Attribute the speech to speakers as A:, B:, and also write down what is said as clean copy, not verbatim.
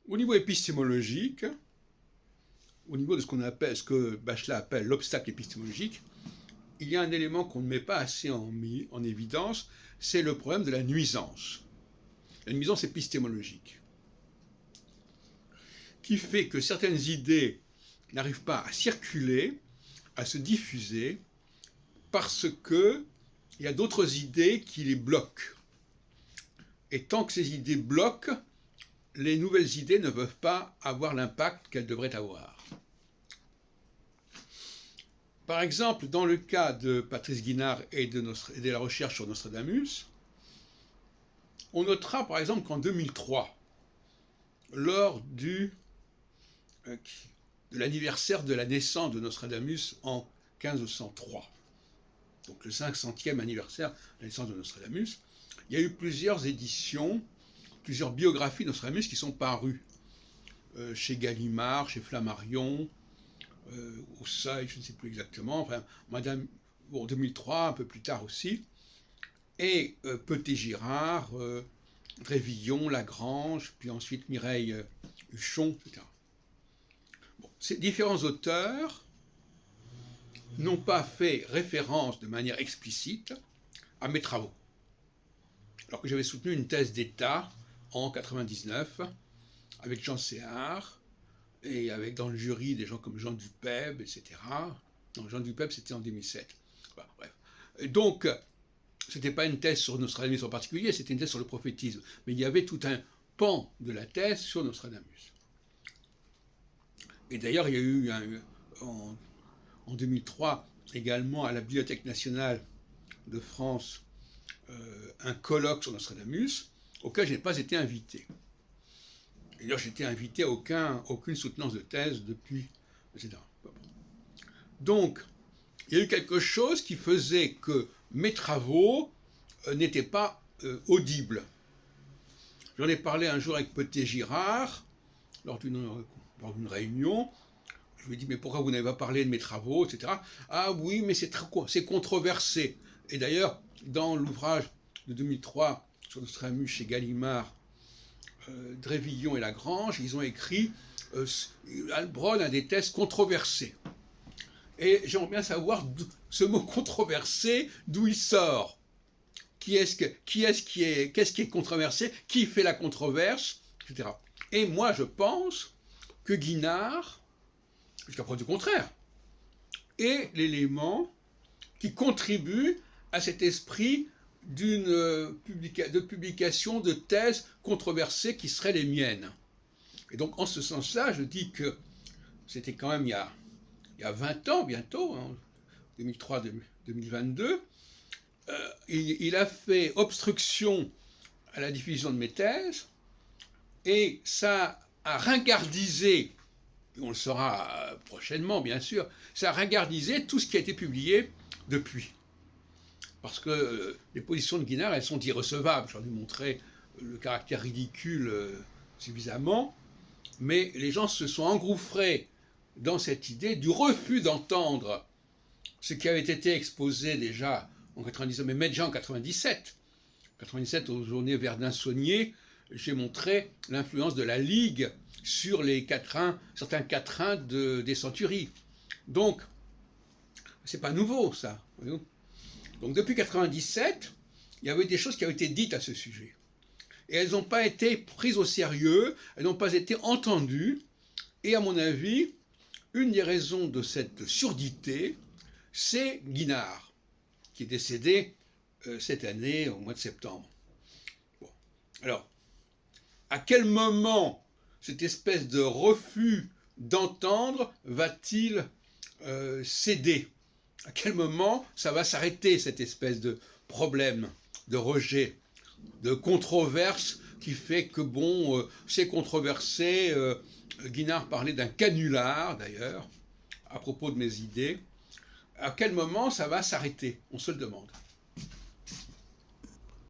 A: Au niveau épistémologique, au niveau de ce que Bachelard appelle l'obstacle épistémologique, il y a un élément qu'on ne met pas assez en évidence, c'est le problème de la nuisance. La nuisance épistémologique, qui fait que certaines idées n'arrivent pas à circuler, à se diffuser, parce qu'il y a d'autres idées qui les bloquent. Et tant que ces idées bloquent, les nouvelles idées ne peuvent pas avoir l'impact qu'elles devraient avoir. Par exemple, dans le cas de Patrice Guinard et de la recherche sur Nostradamus, on notera par exemple qu'en 2003, lors de l'anniversaire de la naissance de Nostradamus en 1503, donc le 500e anniversaire de la naissance de Nostradamus, il y a eu plusieurs éditions, plusieurs biographies de Nostradamus qui sont parues chez Gallimard, chez Flammarion, au Seuil, je ne sais plus exactement, enfin, en 2003, un peu plus tard aussi, et Peté-Girard, Drévillon, Lagrange, puis ensuite Mireille Huchon, etc. Bon, ces différents auteurs n'ont pas fait référence de manière explicite à mes travaux. Alors que j'avais soutenu une thèse d'État en 1999 avec Jean Séhard, et avec dans le jury des gens comme Jean Dupeb, etc. Non, Jean Dupeb, c'était en 2007. Voilà, bref. Et donc, ce n'était pas une thèse sur Nostradamus en particulier, c'était une thèse sur le prophétisme. Mais il y avait tout un pan de la thèse sur Nostradamus. Et d'ailleurs, il y a eu en 2003 également à la Bibliothèque nationale de France un colloque sur Nostradamus auquel je n'ai pas été invité. D'ailleurs, j'étais invité à aucune soutenance de thèse depuis, etc. Donc, il y a eu quelque chose qui faisait que mes travaux n'étaient pas audibles. J'en ai parlé un jour avec Peté-Girard, lors d'une réunion. Je lui ai dit, mais pourquoi vous n'avez pas parlé de mes travaux, etc. Ah oui, mais c'est controversé. Et d'ailleurs, dans l'ouvrage de 2003 sur Nostradamus chez Gallimard, Drévillon et Lagrange, ils ont écrit Heilbronn a des thèses controversées. Et j'aimerais bien savoir ce mot controversé, d'où il sort. Qu'est-ce qui est controversé, qui fait la controverse, etc. Et moi, je pense que Guinard, jusqu'à preuve du contraire, est l'élément qui contribue à cet esprit de publication de thèses controversées qui seraient les miennes. Et donc, en ce sens-là, je dis que c'était quand même il y a 20 ans bientôt, hein, 2003-2022, il a fait obstruction à la diffusion de mes thèses, et ça a ringardisé, et on le saura prochainement bien sûr, ça a ringardisé tout ce qui a été publié depuis. Parce que les positions de Guinard, elles sont irrecevables. J'en ai montré le caractère ridicule suffisamment, mais les gens se sont engouffrés dans cette idée du refus d'entendre ce qui avait été exposé déjà en 99, mais déjà en 97. 97, aux journées Verdun-Saunier, j'ai montré l'influence de la Ligue sur certains quatrains des Centuries. Donc, c'est pas nouveau, ça. Voyez-vous. Donc depuis 1997, il y avait des choses qui avaient été dites à ce sujet. Et elles n'ont pas été prises au sérieux, elles n'ont pas été entendues. Et à mon avis, une des raisons de cette surdité, c'est Guinard, qui est décédé cette année, au mois de septembre. Bon. Alors, à quel moment cette espèce de refus d'entendre va-t-il céder ? À quel moment ça va s'arrêter, cette espèce de problème, de rejet, de controverse qui fait que, bon, c'est controversé. Guinard parlait d'un canular, d'ailleurs, à propos de mes idées. À quel moment ça va s'arrêter ? On se le demande.